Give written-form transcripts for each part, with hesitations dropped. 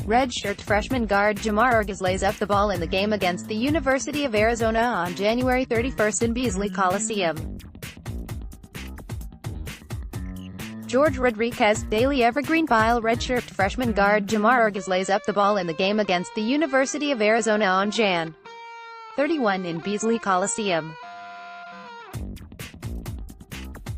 Redshirt freshman guard Jamar Ergas lays up the ball in the game against the University of Arizona on January 31 in Beasley Coliseum. George Rodriguez, Daily Evergreen File. Redshirt freshman guard Jamar Ergas lays up the ball in the game against the University of Arizona on Jan. 31 in Beasley Coliseum.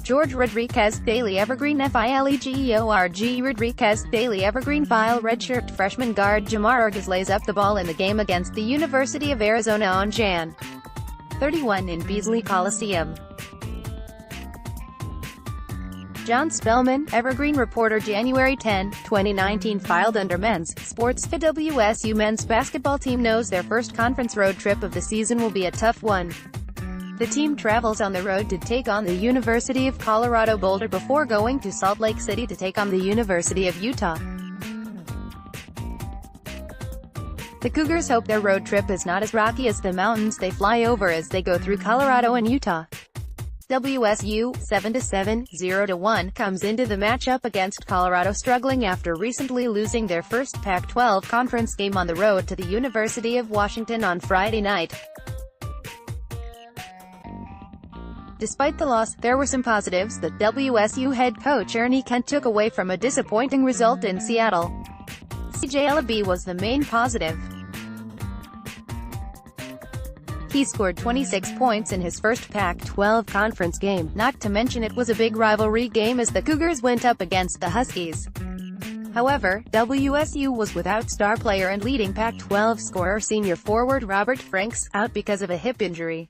George Rodriguez, Daily Evergreen FILEGEORG Rodriguez, Daily Evergreen File. Redshirt freshman guard Jamar Ergas lays up the ball in the game against the University of Arizona on Jan. 31 in Beasley Coliseum. John Spellman, Evergreen reporter. January 10, 2019. Filed under Men's Sports. The WSU men's basketball team knows their first conference road trip of the season will be a tough one. The team travels on the road to take on the University of Colorado Boulder before going to Salt Lake City to take on the University of Utah. The Cougars hope their road trip is not as rocky as the mountains they fly over as they go through Colorado and Utah. WSU, 7-7, 0-1, comes into the matchup against Colorado struggling after recently losing their first Pac-12 conference game on the road to the University of Washington on Friday night. Despite the loss, there were some positives that WSU head coach Ernie Kent took away from a disappointing result in Seattle. CJ Elleby was the main positive. He scored 26 points in his first Pac-12 conference game, not to mention it was a big rivalry game as the Cougars went up against the Huskies. However, WSU was without star player and leading Pac-12 scorer senior forward Robert Franks, out because of a hip injury.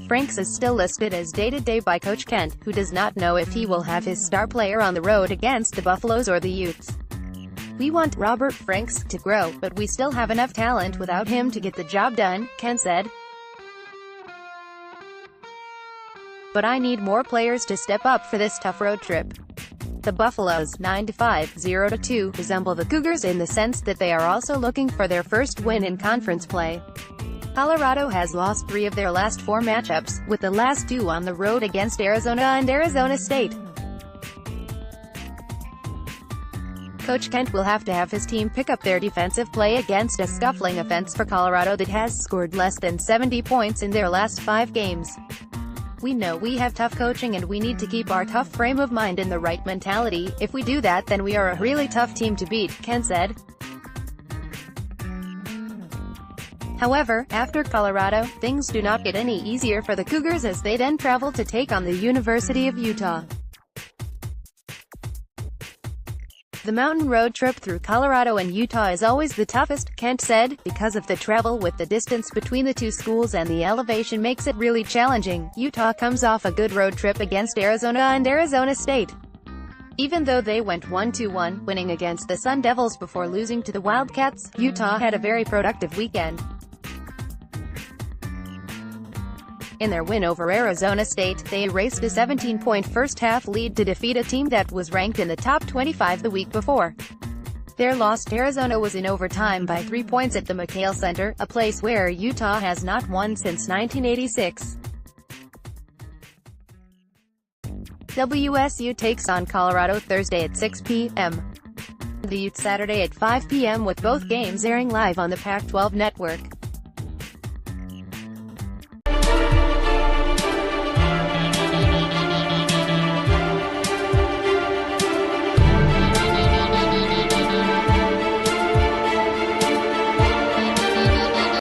Franks is still listed as day-to-day by Coach Kent, who does not know if he will have his star player on the road against the Buffaloes or the Utes. "We want Robert Franks to grow, but we still have enough talent without him to get the job done," Kent said. "But I need more players to step up for this tough road trip." The Buffaloes, 9-5, 0-2, resemble the Cougars in the sense that they are also looking for their first win in conference play. Colorado has lost 3 of their last 4 matchups, with the last 2 on the road against Arizona and Arizona State. Coach Kent will have to have his team pick up their defensive play against a scuffling offense for Colorado that has scored less than 70 points in their last 5 games. "We know we have tough coaching and we need to keep our tough frame of mind and the right mentality. If we do that, then we are a really tough team to beat," Kent said. However, after Colorado, things do not get any easier for the Cougars as they then travel to take on the University of Utah. "The mountain road trip through Colorado and Utah is always the toughest," Kent said, "because of the travel with the distance between the 2 schools and the elevation makes it really challenging. Utah comes off a good road trip against Arizona and Arizona State. Even though they went 1-1, winning against the Sun Devils before losing to the Wildcats, Utah had a very productive weekend. In their win over Arizona State, they erased a 17-point first-half lead to defeat a team that was ranked in the top 25 the week before. Their loss to Arizona was in overtime by 3 points at the McHale Center, a place where Utah has not won since 1986. WSU takes on Colorado Thursday at 6 p.m. The Utes Saturday at 5 p.m. with both games airing live on the Pac-12 network.